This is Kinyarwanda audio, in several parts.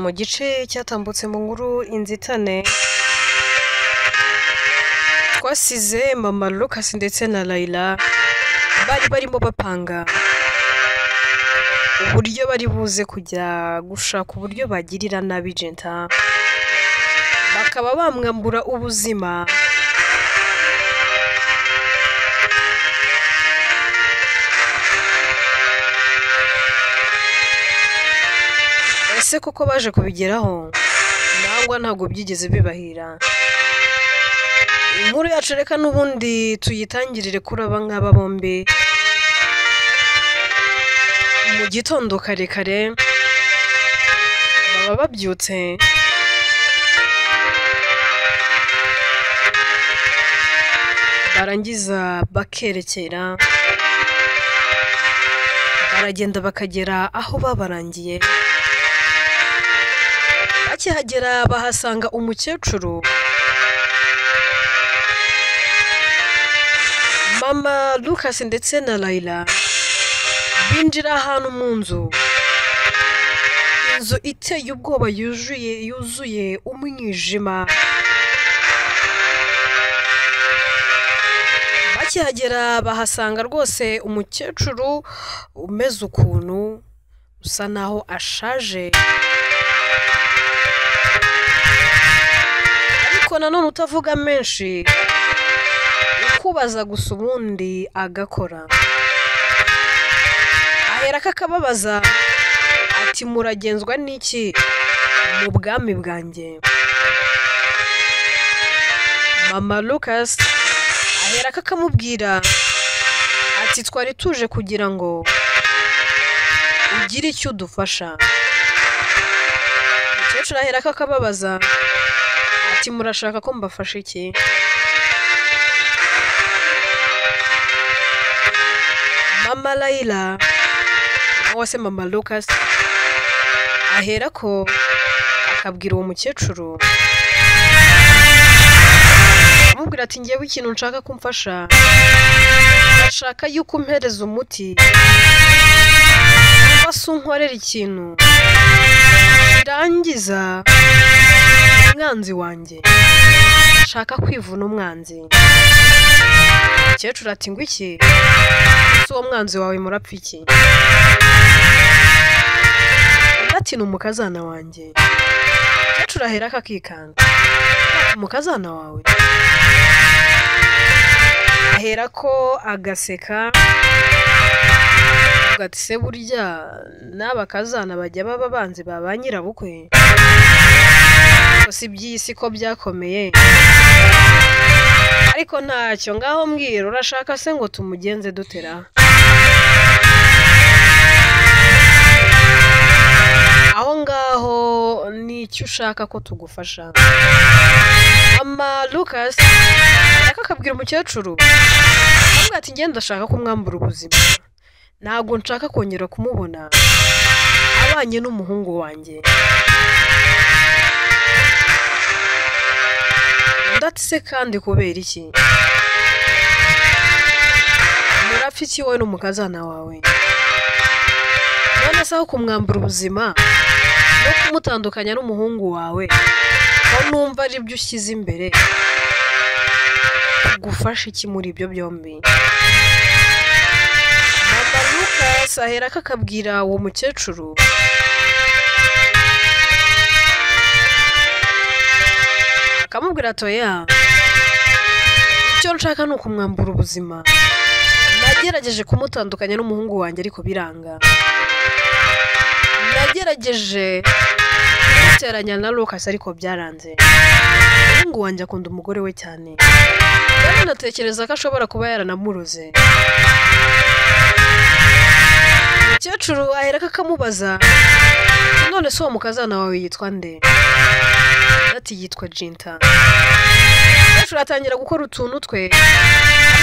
Mu gice cyatambutse mu nkuru inzitane twasize mama Lucas ndetse na Layla bari barimo bapanga uburyo bari buze kujya gushaka uburyo bagirira nabi Jenta bakaba bamwambura ubuzima ese kuko baje kubigeraho nangwa ntago byigeze bibahira. Inkuru yacu reka n'ubundi tuyitangirire kuri aba ngaba bombi mu gitondo kare kare baba babyutse barangiza bakerekera baragenda bakagera aho babarangiye. Bakihagera bahasanga umukecuru mama Lucas ndetse na Layla binjira ahantu mu nzu iteye ubwoba yuzuye umwijima. Bakihagera bahasanga rwose umukecuru umeze ukuntu usa naho ashaje ariko nanone utavuga menshi ukubaza gusa ubundi agakora. Ahera kakababaza ati muragenzwa n'iki mu bwami bwanjye? Mama Lucas ahera kakamubwira ati twari tuje kugira ngo ugire icyo udufasha. Umukecuru ahera kakababaza ati murashaka ko mbafasha iki? Mama Layla nawe se mama Lucas ahera ko akabwira uwo mukecuru amubwira ati ngewe ikintu nshaka kumfasha ndashaka yuko umpereza umuti basi unkorera ikintu kirangiza umwanzi wanjye, shaka kwivuna umwanzi. Umukecuru ati ngo iki? Uwo mwanzi wawe murapfa iki? Ati ni umukazana wanjye. Umukecuru ahera akikanga ati umukazana wawe? Ahera ko agaseka ati se burya n'abakazana bajya baba banzi ba nyirabukwe? Si by'isi ko byakomeye ariko ntacyo, ngaho mbwira urashaka se ngo tumugenze dutera? Aho ngaho nicyo ushaka ko tugufasha? Mama Lucas akabwira umukecuru avuga ati ngenda ndashaka kumwambura ubuzima, ntabwo nshaka kongera kumubona abanye n'umuhungu wanjye. Ndatse kandi kubera iki? Murapfa iki wowe n'umukazana wawe? None se aho kumwambura ubuzima no kumutandukanya n'umuhungu wawe ko numva ari byo ushyize imbere, gufasha iki muri ibyo byombi? Mama Lucas ahera kakabwira uwo mukecuru akamubwira atoya icyo nshaka ni ukumwambura ubuzima. Nagerageje kumutandukanya n'umuhungu wanjye ariko biranga. Nagerageje kumuteranya na Lucas ariko byaranze. Umuhungu wanjye akunda umugore we cyane, kandi natekereza ko ashobora kuba yaranamuroze. Umukecuru ahera kakamubaza none se uwo mukazana wawe yitwa nde? Ati yitwa Jenta. Umukecuru atangira gukora utuntu twe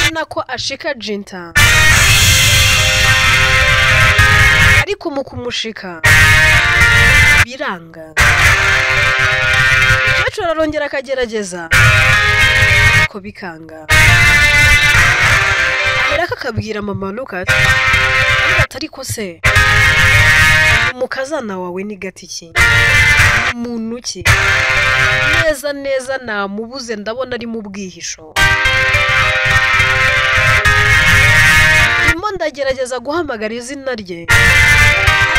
ari nako ashika Jenta, ariko mu kumushika biranga. Umukecuru arongera akagerageza ariko bikanga. Ahera kakabwira mama Lucas ariko se umukazana wawe ni gatiki umuntu ki neza namubuze ndabona ari mu bwihisho ndagerageza guhamagara izina rye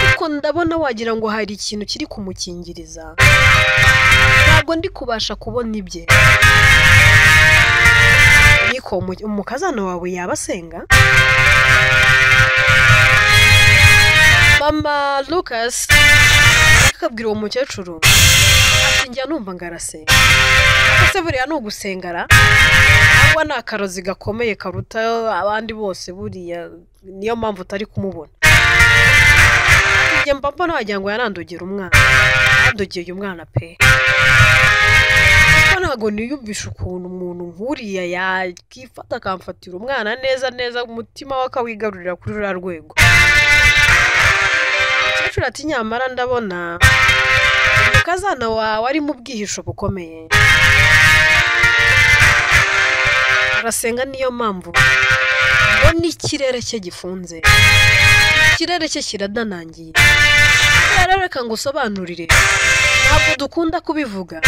ariko ndabona wagira ngo hari ikintu kiri kumukingiriza ntabwo ndi kubasha kubona ibye niko umukazana wawe yabasenga mama Lucas akabwira uwo mukecuru ati njya numva ngarasenga ese buriya ni ugusengara cyangwa ni akarozi gakomeye karuta abandi bose buriya niyo mpamvu utari kumubona njye mbona wagira ngo yanandogera umwana yandogeye umwana pe ntabwo niyumvisha ukuntu umuntu nkuriya yakifata akamfatira umwana neza umutima we akawigarurira kuri ruriya rwego umukecuru ati nyamara ndabona umukazana wawe ari mu bwihisho bukomeye arasenga niyo mpamvu mbona ikirere cye gifunze ikirere cye kiradanangiye reka ngo usobanurire ntabwo dukunda kubivuga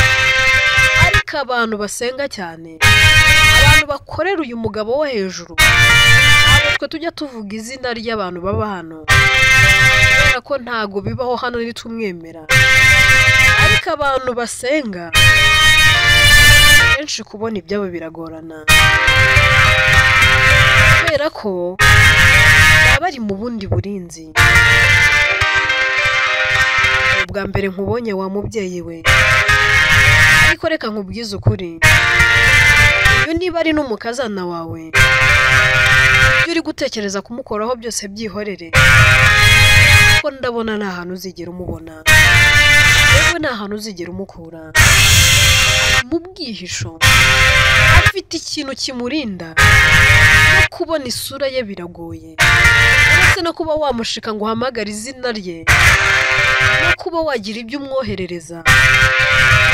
ariko abantu basenga cyane abantu bakorera uyu mugabo wo hejuru ntabwo twe tujya tuvuga izina ry'abantu baba hano kubera ko ntabwo bibaho hano nitumwemera ariko abantu basenga kenshi kubona ibyabo biragorana kubera ko baba bari mu bundi burinzi ubwa mbere nkubonye wa mubyeyi we ariko reka nkubwize ukuri uyu niba ari n'umukazana wawe ibyo uri gutekereza kumukoraho byose byihorere kuko ndabona nta hantu uzigera umubona yewe nta hantu uzigera umukura mu bwihisho afite ikintu kimurinda no kubona isura ye biragoye ndetse no kuba wamushika ngo uhamagare izina rye no kuba wagira ibyo umwoherereza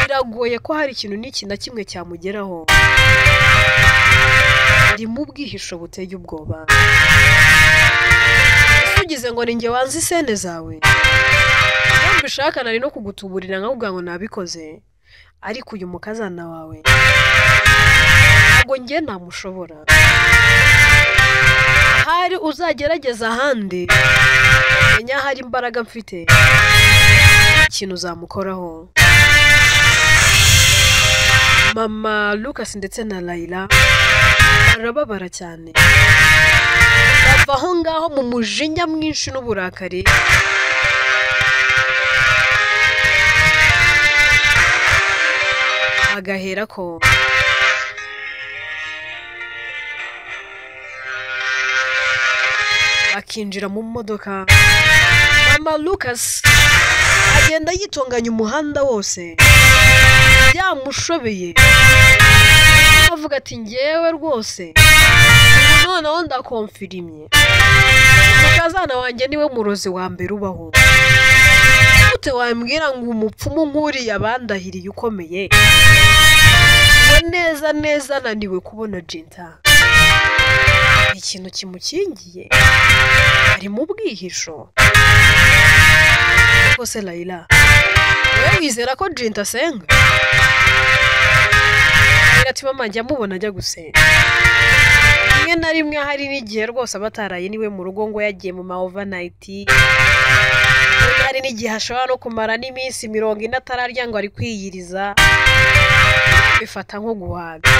biragoye ko hari ikintu n'iki na kimwe cyamugeraho ari mu bwihisho buteye ubwoba ugize ngo ninjye wanze isene zawe iyo mbishaka nari no kugutuburira nkakubwira ngo nabikoze ariko uyu mukazana wawe ntabwo njye namushobora hari uzagerageza ahandi menya hari imbaraga mfite ikintu uzamukoraho mama Lucas ndetse na Layla barababara cyane bava aho ngaho mu mujinya mwinshi n'uburakari agahera ko bakinjira mu modoka mama Lucas agenda yitonganya umuhanda wose byamushobeye avuga ati ngewe rwose noneho ndakonfirimye umukazana wanjye niwe murozi wa mbere ubaho ute wambwira ngo umupfumu nkuriya bandahiriye ukomeye neza naniwe kubona Jinta ikintu kimukingiye ari mu bwihisho kose Layla wewe wizera ko Jinta asenga ati mama njya mubona ajya gusenga rimwe na rimwe hari n'igihe rwose abataraye niwe mu rugo ngo yagiye mu ma overnight hari n'igihe ashobora no kumara n'iminsi 40 atararya ngo ari kwiyiriza bifata nko guhaga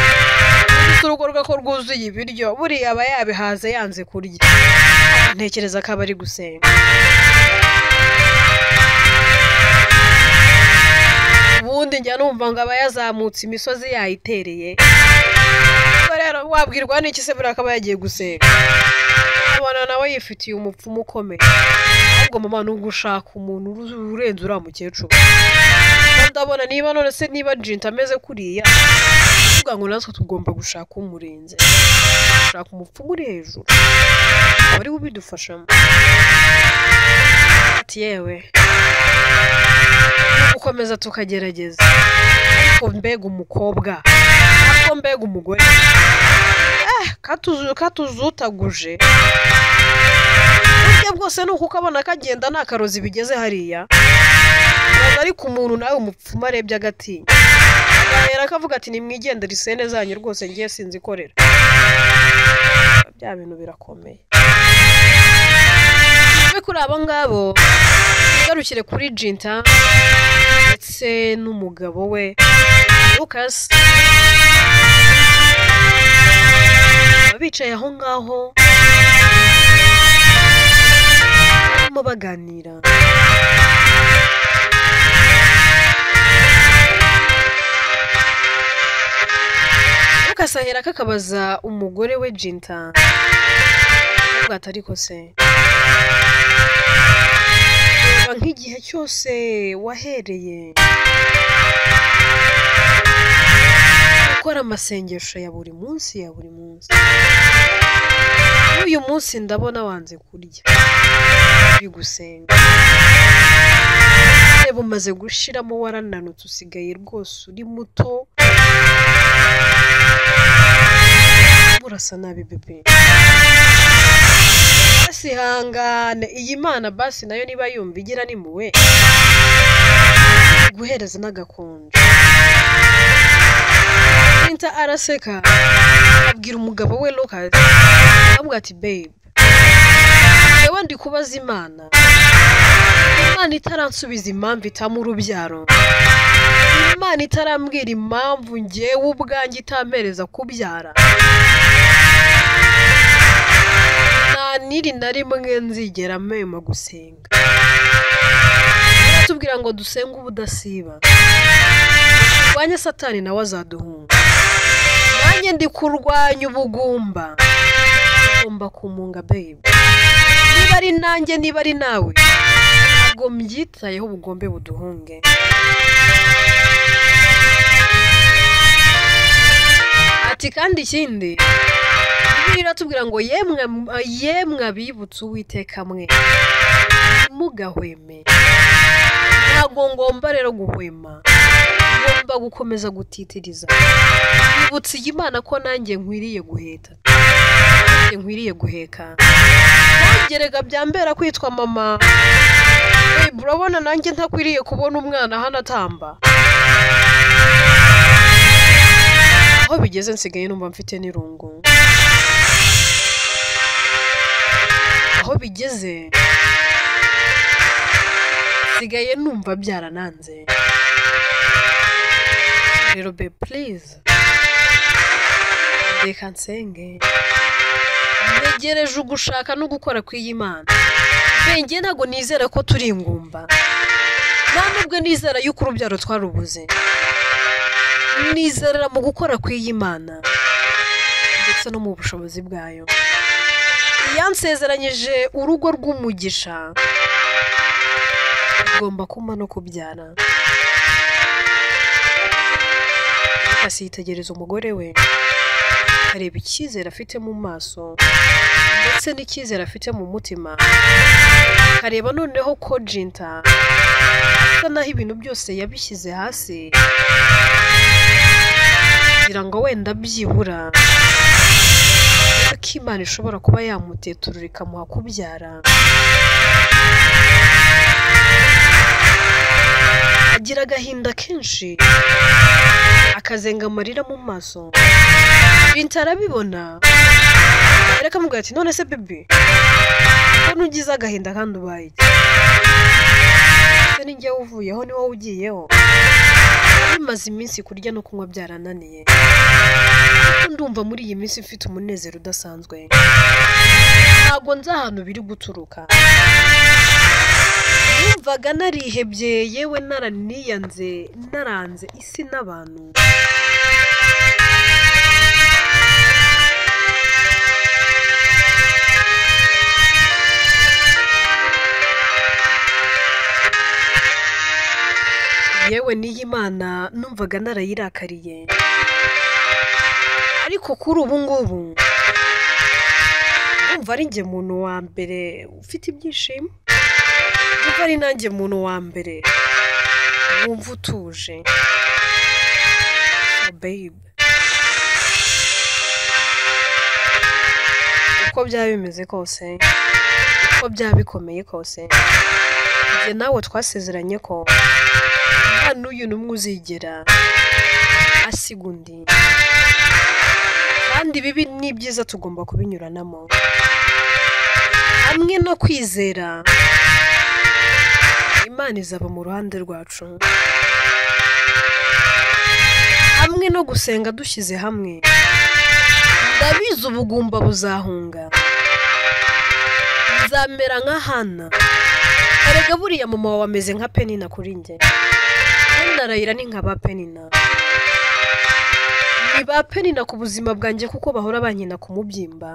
urugo rwako rwuzuye ibiryo buriya aba yabihaze yanze kurya ntekereza ko abari gusenga ubundi njya numva ngo aba yazamutse imisozi yayitereye rero wabwirwa n'iki se buriya akaba yagiye gusenga abana nawe yifitiye umupfumu ukomeye ahubwo mama ni ugushaka umuntu urenze uriya mukecuru ndabona niba none se niba Jinta ameze kuriya uvuga ngo natwe tugomba gushaka umurenze gushaka umupfumu uri hejuru bari bubidufashamo ati yewe ukomeza tukagerageza ariko mbega umukobwa ariko mbega umugore ya bwose nuko ukabona kagenda nta karozi bigeze hariya ariko umuntu nawe umupfuma arebye agati agahera akavuga ati nimwigendere isene zanyu rwose ngiye sinzikorera bya bintu birakomeye kuri abo ngabo garukire kuri Jinta ndetse n'umugabo we Lucas bicaye aho ngaho barimo baganira Lucas ahera kakabaza umugore we Jinta avuga ati ariko se nk'igihe cyose wahereye gukora amasengesho ya buri munsi uyu munsi ndabona wanze kurya bigusenga reba umaze gushiramo warananutse usigaye rwose uri muto murasa nabi bebe basi hangane iyi Mana basi nayo niba yumva igira ni muwe guhereza n'agakonje Jinta araseka abwira umugabo we Lucas avuga ati babe yewe ndi kubaza Imana itaransubiza impamvu itamu urubyaro Imana itarambwira impamvu ngewe ubwanjye itampereza kubyara niri nari mwe nzigera mema gusenga tubwira ngo dusenga ubudasiba wanya Satani nawe azaduhunga nanjye ndi kurwanya ubugumba ugomba kumunga babe niba ari nanjye niba ari nawe ntabwo mbyitayeho ubugombe buduhunge ati kandi ikindi biratubwira ngo yemwe abibutse Uwiteka mwe mugahweme ntabwo ngomba rero guhwema ngomba gukomeza gutitiriza bibutse Imana ko nanjye nkwiriye guheta nanjye nkwiriye guheka nangerega byambera kwitwa mama urabona nanjye ntakwiriye kubona umwana hano atamba aho bigeze nsigaye numva mfite n'irungu aho bigeze sigaye numva byarananze rero be please reka nsenge ntegereje ugushaka no gukora kw'iyi Mana benge ntago nizera ko turi ingumba nubwo nizera yuko urubyaro twarubuze nizerera mu gukora kw'iyi Mana ndetse no mu bushobozi bwayo yansezeranyije urugo rw'umugisha ugomba kuma no kubyara akasitegereza umugore we areba icyizere afite mu maso ndetse n'icyizere afite mu mutima kareba noneho ko Jinta asa naho ibintu byose yabishyize hasi kugira ngo wenda byibura ko Imana ishobora kuba yamuteturura ikamuha kubyara agira agahinda kenshi akazenga amarira mu maso Jinta arabibona areka amubwira ati none se bebe ko nugize agahinda kandi ubaye se ninjye uvuyeho ni wowe ugiyeho bimaze iminsi kurya no kunywa byarananiye ndumva muri iyi minsi mfite umunezero udasanzwe ntabwo nzi ahantu biri guturuka numvaga narihebye yewe naraniyanze naranze isi n'abantu yewe n'iyi Mana numvaga narayirakariye ariko kuri ubu ngubu umva ari njye muntu wa mbere ufite ibyishimo umva ari nanjye muntu wa mbere wumva utuje babe uko byaba bimeze kose uko byaba bikomeye kose njye nawe twasezeranye ko nta n'uyu n'umwe uzigera asiga undi kandi bibi n'ibyiza tugomba kubinyuranamo hamwe no kwizera Imana izaba mu ruhande rwacu hamwe no gusenga dushyize hamwe ndabizi ubugumba buzahunga nzamera nka Hana erega buriya mama wawe ameze nka Penina kuri njye narayira ni nka ba Penina ni ba Penina ku buzima bwanjye kuko bahora bankina ku mubyimba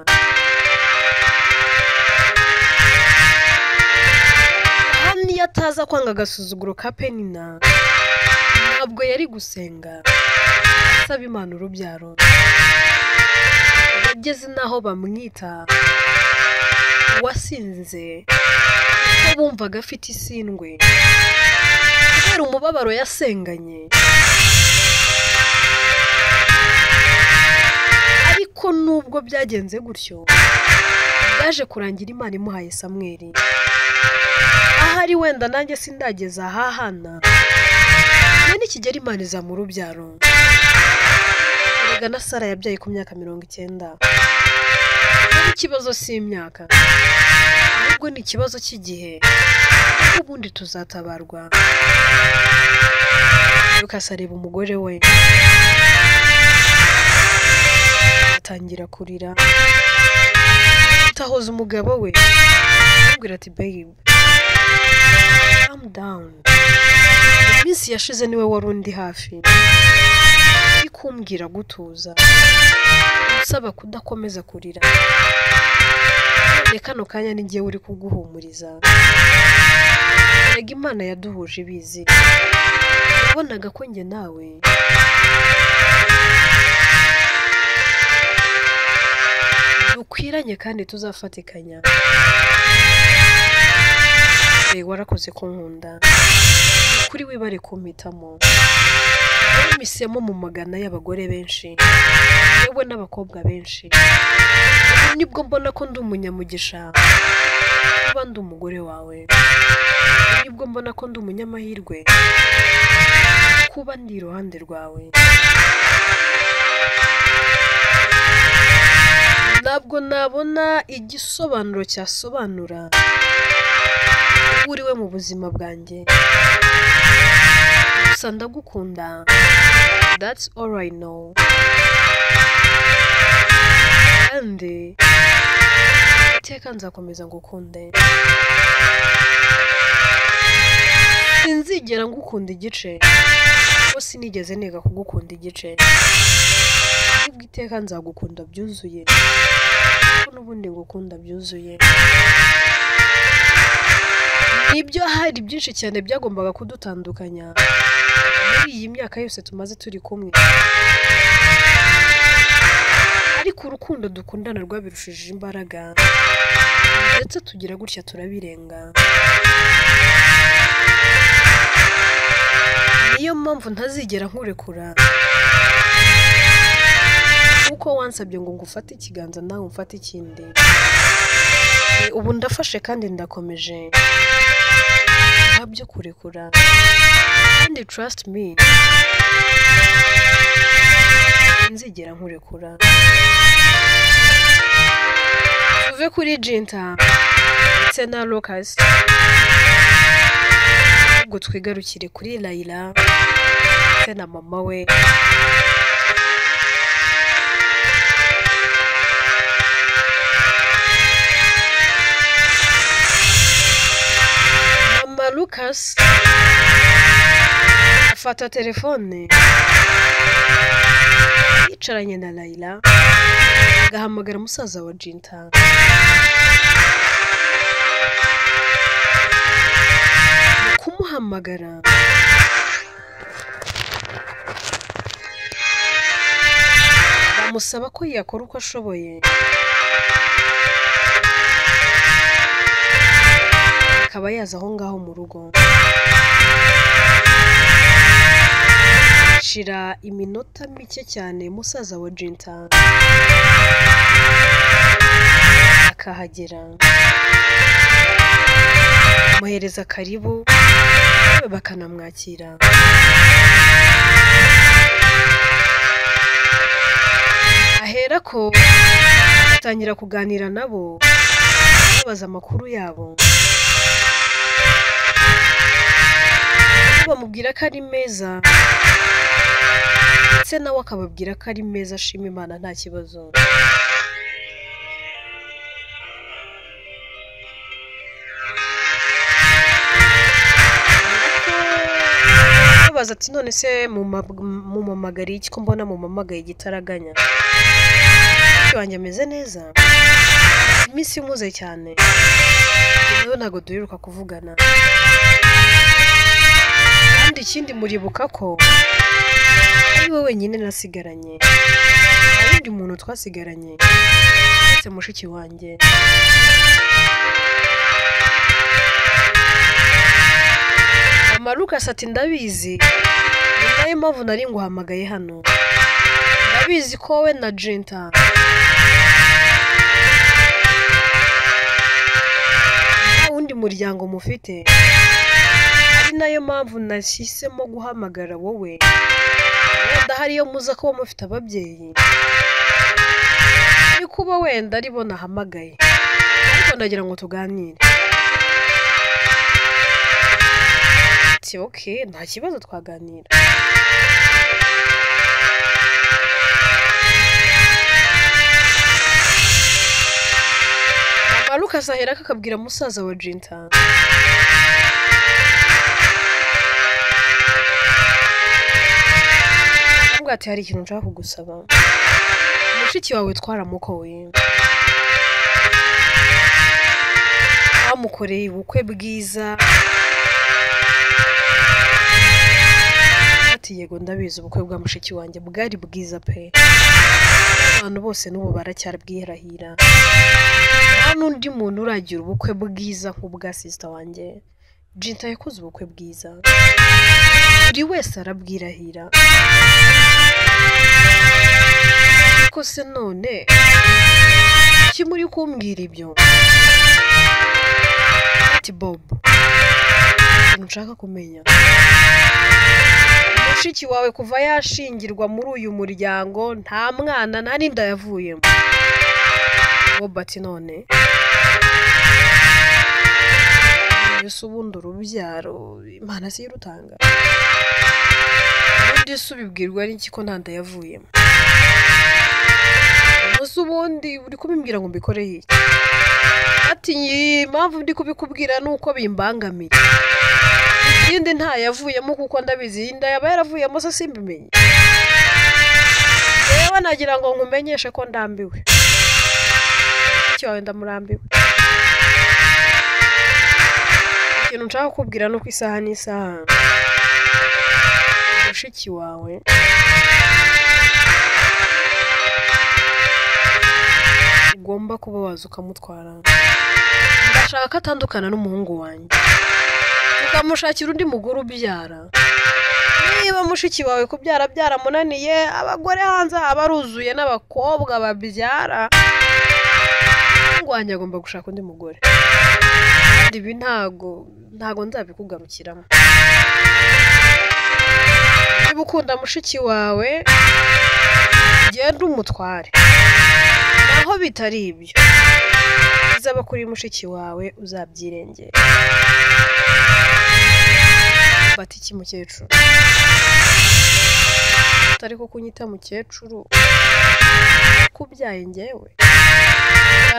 Hani yataza kwanga agasuzuguro ka Penina ntabwo yari gusenga asaba Imana urubyaro yageze naho bamwita wasinze kuko bumvaga afite isindwe kubera umubabaro yasenganye ariko nubwo byagenze gutyo byaje kurangira Imana imuhaye Samweli ahari wenda nanjye sindageza aha Hana n'ikigera Imana izamura urubyaro erega na Sara yabyaye ku myaka 90 ikibazo si imyaka ahubwo ni ikibazo cy'igihe ubundi tuzatabarwa Lucas areba umugore we atangira kurira tahoza umugabo we ambwira ati babe calm down iminsi yashize niwe wari undi hafi kumbwira gutuza usaba kudakomeza kurira kano kanya ni ngiye uri kuguhumuriza erega Imana yaduhuje ibizi yabonaga ko njye nawe dukwiranye kandi tuzafatikanya warakoze kunkunda kuri wibare kumpitamo misemo mu magana y'abagore benshi yewe n'abakobwa benshi nibwo mbona ko ndi umunyamugisha kuba ndi umugore wawe nibwo mbona ko ndi umunyamahirwe kuba ndi iruhande rwawe ntabwo nabona igisobanuro cyasobanura uriwe mu buzima bwanjye gusa ndagukunda that's all I know kandi iteka nzakomeza ngukunde sinzigera ngukunda igice ko sinigeze niga kugukunda igice ubwo iteka nzagukunda byuzuye ko n'ubundi ngukunda byuzuye nibyo hari byinshi cyane byagombaga kudutandukanya muri iyi myaka yose tumaze turi kumwe ariko urukundo dukundana rwabirushije imbaraga ndetse tugira gutya turabirenga niyo mpamvu ntazigera nkurekura kuko wansabye ngo ngufate ikiganza nawe mfate ikindi ubu ndafashe kandi ndakomeje ntabyo kurekura kandi trust me nzigera nkurekura tuve kuri Jinta ndetse na Lucas ubwo twigarukire kuri Layla ndetse na mama we Lucas afata telefone yicaranye na Layla agahamagara musaza wa Jinta kumuhamagara bamusaba ko yakora uko ashoboye akaba yaza aho ngaho mu rugo shira iminota mike cyane musaza wa Jinta akahagera muhereza karibu bakanamwakira ahera ko atangira kuganira nabo babaza amakuru yabo bamubwira ko ari meza ndetse nawe akababwira ko ari meza ashima Imana nta kibazo babaza ati none se mu mamagari iki ko mbona mu mamagaye gitaraganya wanjye ameze neza iminsi imuze cyane rero ntago duheruka kuvugana kandi ikindi muribuka ko ari wowe wenyine nasigaranye undi muntu twasigaranye ndetse mushiki wanjye Lucas ati ndabizi nayo mpamvu nari nguhamagaye hano ndabizi ko we na Jinta undi muryango mufite ari nayo mpamvu nashisemo guhamagara wowe wenda hariyo muza ko mufite ababyeyi ari kuba wenda aribo nahamagaye ariko ndagira ngo tuganire okay nta kibazo twaganira Lucas ahera akabwira musaza wa Jinta ati hari ikintu nshaka kugusaba mushiki wawe twaramukoye amukoreye ubukwe bwiza ati yego ndabizi ubukwe bwa mushiki wanjye bwari bwiza pe abantu bose n'ubu baracyarbwirahira nta n'undi muntu uragira ubukwe bwiza nk'ubwa sister wanjye Jinta yakoze ubukwe bwiza buri wese arabwirahira ko se none kimuri kumbwira ibyo ati Bob nshaka kumenya mushiki wawe kuva yashingirwa muri uyu muryango nta mwana nta n'inda yavuyemo Bob ati none Yesu ubundi urubyaro Imana si irutanga ubundi subibwirwa n'iki ko nta nda yavuyemo Yesu ubundi uri kubimbwira ngo mbikore iki ati impamvu ndi kubikubwira nuko bimbangamiye ikindi nta yavuyemo kuko ndabizi inda yaba yaravuyemo se simbimenye yewe nagira ngo nkumenyeshe ko ndambiwe icyo wenda murambiwe ikintu nshaka kukubwira nuko isaha n'isaha mushiki wawe ugomba kuba waza ukamutwara ndashaka atandukana n'umuhungu wanjye ukamushakira undi mugore ubyara niba mushiki wawe kubyara byaramunaniye abagore hanze abaruzuye n'abakobwa babyara umuhungu wanjye agomba gushaka undi mugore ibi ntago nzabikugarukiramo niba ukunda mushiki wawe genda umutware naho bitari ibyo bizaba kuri mushiki wawe uzabyirengera bati iki mukecuru atari ko kunyita mukecuru kubyaye njyewe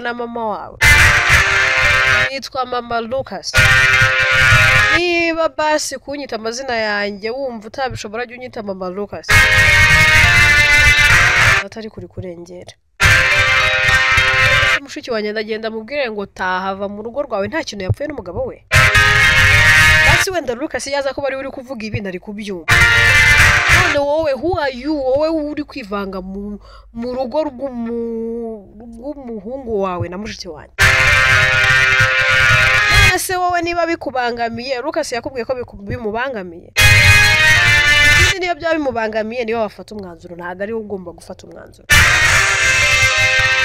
na mama wawe nitwa mama Lucas niba basi kunyita amazina yanjye wumva utabishobora jya unyita mama Lucas atari kuri kurengera mushiki wanjye ndagenda mubwire ngo tahava mu rugo rwawe nta kintu yapfuye n'umugabo we basi wenda Lucas yaza ko bari uri kuvuga ibi nari kubyumva none wowe who are you wowe uri kwivanga mu rugo rw'umuhungu wawe na mushiki wanjye se wowe niba bikubangamiye Lucas yakubwiye ko bimubangamiye ikindi niyo byaba bimubangamiye niyo wafata umwanzuro ntago ari ugomba gufata umwanzuro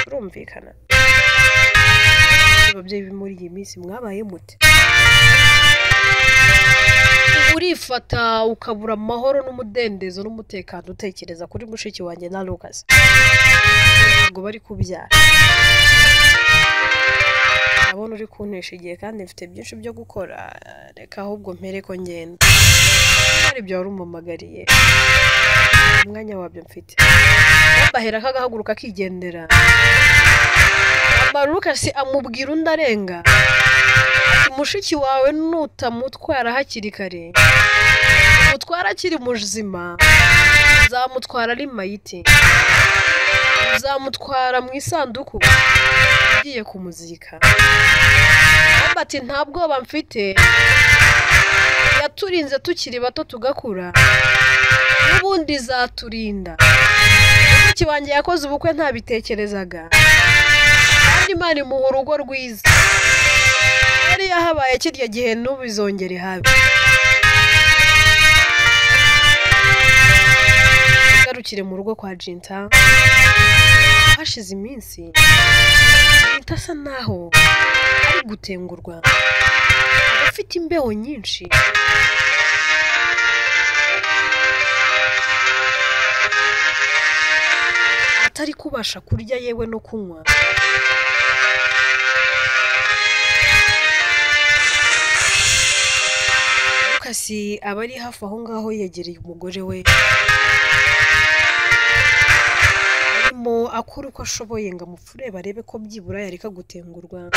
urumvikana ababyeyi muri iyi minsi mwabaye mute urifata ukabura amahoro n'umudendezo n'umutekano utekereza kuri mushiki wanjye na Lucas ntabwo bari kubyara abona uri kuntesha igihe kandi mfite byinshi byo gukora reka ahubwo mpere ko ngenda hari ibyo wari umumagariye umwanya wabyo mfite bahera kagahaguruka kigendera Lucas amubwira undi arenga mushiki wawe nutamutwara hakiri kare mutwara akiri muzima uzamutwara ari mayiti uzamutwara mu isanduku ugiye kumuzika bati nta bwoba mfite yaturinze tukiri bato tugakura n'ubundi zaturinda mushiki wanjye yakoze ubukwe ntabitekerezaga kandi Imana imuha urugo rwiza yari yahabaye kirya gihe n'ubizongere habi garukire mu rugo kwa Jinta hashize iminsi Jinta asa naho ari gutengurwa afite imbeho nyinshi atari kubasha kurya yewe no kunywa Lucas abari hafi aho ngaho yegereye umugore we arimo akora uko ashoboye ngo amufure barebe ko byibura yareka gutengurwa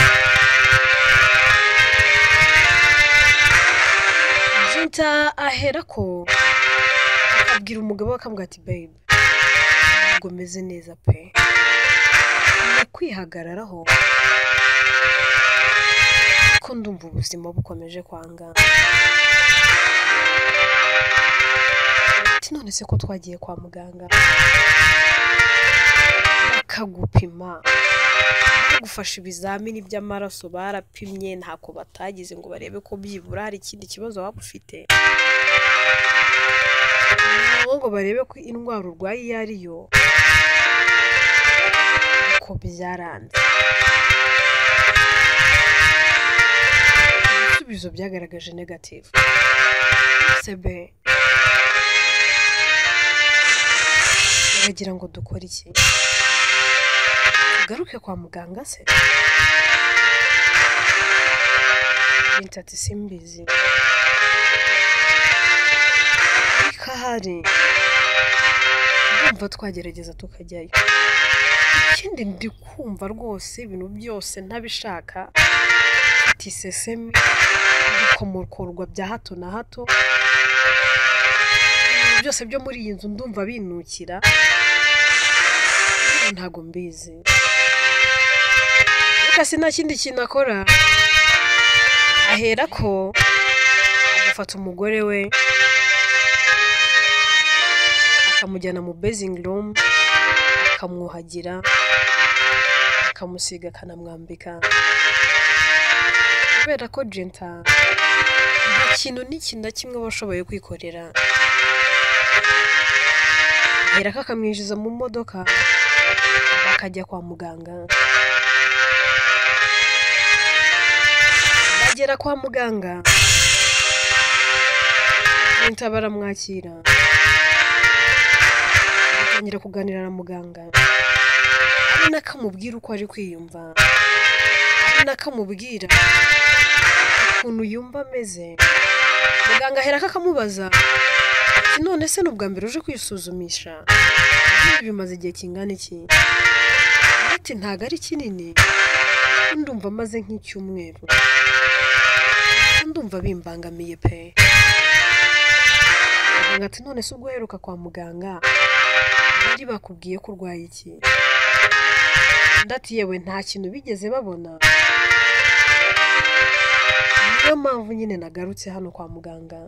Jinta ahera ko akabwira umugabo we akamubwira ati babe ntabwo meze neza pe kwihagararaho ko ndumva ubuzima bukomeje kwanga none se ko twagiye kwa muganga bakagupima bagufasha ibizamini by'amaraso barapimye ntako batagize ngo barebe ko byibura hari ikindi kibazo waba ufite ngo barebe ko indwara urwaye iyo ariyo ko byaranze ibisubizo byagaragaje negative sebe bagira ngo dukore iki garuke kwa muganga se Ati simbizi kahari ndumva twagerageza tukajyayo ikindi ndi kumva rwose ibintu byose ntabishaka ati sesemi bikomokorwa bya hato na hato byose byo muri iyi nzu ndumva binukira ntago mbizi Lucas nta kindi kintu akora ahera ko agafata umugore we akamujyana mu bathing room akamwuhagira akamusiga akanamwambika kubera ko Jinta nta kintu n'ikintu kimwe bashoboye kwikorera ahera ko akamwinjiza mu modoka bakajya kwa muganga bagera kwa muganga Jinta baramwakira batangira kuganira na muganga ari nakamubwira uko ari kwiyumva ari nakamubwira ukuntu yumva ameze muganga ahera ko akamubaza none se n'ubwa mbere uje kwisuzumisha bimaze igihe kingana iki ati ntago ari kinini ndumva maze nk'icyumweru ndumva bimbangamiye pe muganga ati none se ubwo uheruka kwa muganga bari bakubwiye ko urwaye iki ndati yewe nta kintu bigeze babona niyo mpamvu nyine nagarutse hano kwa muganga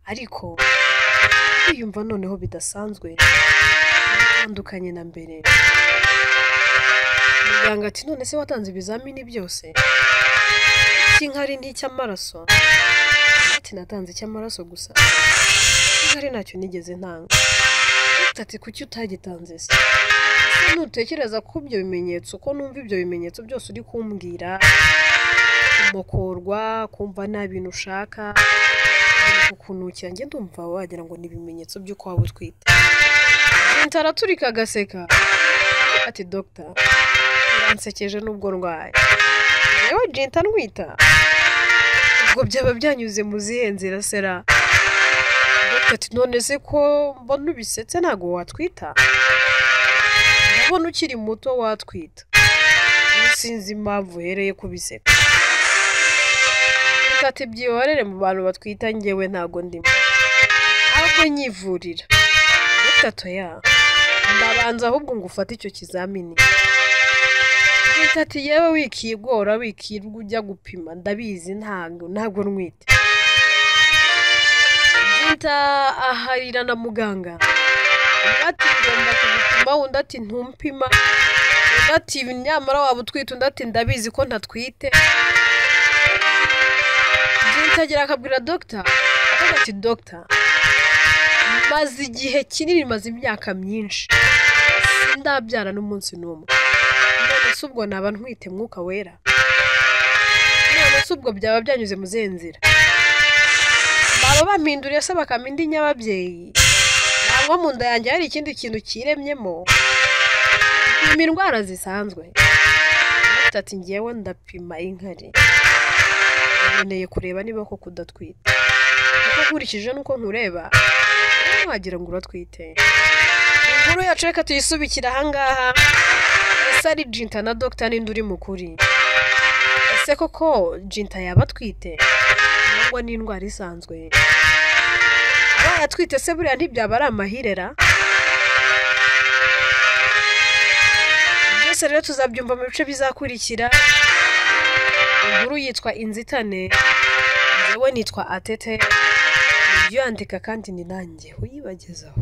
ariko yumva noneho bidasanzwe bitandukanye na mbere muganga ati none se watanze ibizamini byose kinkari n'icy'amaraso ati natanze icy'amaraso gusa kinkari ntacyo nigeze ntanga ati kuki utagitanze se nutekereza ko ibyo bimenyetso ko numva ibyo bimenyetso byose uri kumbwira kumukorwa kumva nta bintu ushaka ukunukira njye ndumva wagira ngo ni ibimenyetso by'uko waba utwite Jinta araturika agaseka ati doctor uransekeje nubwo ndwaye yewe Jinta ntwita ubwo byaba byanyuze mu zihe nzira sera doctor ati none se ko mbona ubisetse ntago watwita ndabona ukiri muto watwita sinzi impamvu uhereye kubiseka ati byihorere mu bantu batwita njyewe ntago ndimo ahubwo nyivurira doctor ya ndabanza ahubwo ngo ufate icyo kizamini ati yewe wikigora wikirwa ujya gupima ndabizi ntago nwite Jinta aharira na muganga ati ngomba kugupima undi ati ntumpima undi ati nyamara waba utwite undi ati ndabizi ko ntatwite Jinta agira akabwira doctor ati doctor maze igihe kinini maze imyaka myinshi ndabyara n'umunsi n'umwe none subwo naba ntwite mwuka wera none subwo byaba byanyuze mu zenzira baba bampinduriye se bakamindi nyababyeyi nangwa mu nda yanjye hari ikindi kintu kiremyemo impima indwara zisanzwe ati ngewe ndapima inkari nkeneye kureba niba ko kudatwite kuko nkurikije nuko nkureba wagira ngo uratwite inkuru yacu reka tuyisubikira ahangaha ese ari Jinta na doctor ninde uri mukuri ese koko Jinta yaba atwite nangwa n'indwara isanzwe abaye atwite se buriya ntibyaba ari amahirera byose rero tuzabyumva mu bice bizakurikira inkuru yitwa inzitane njyewe nitwa Atete ibyo yandika kandi ni nanjye uyibagezaho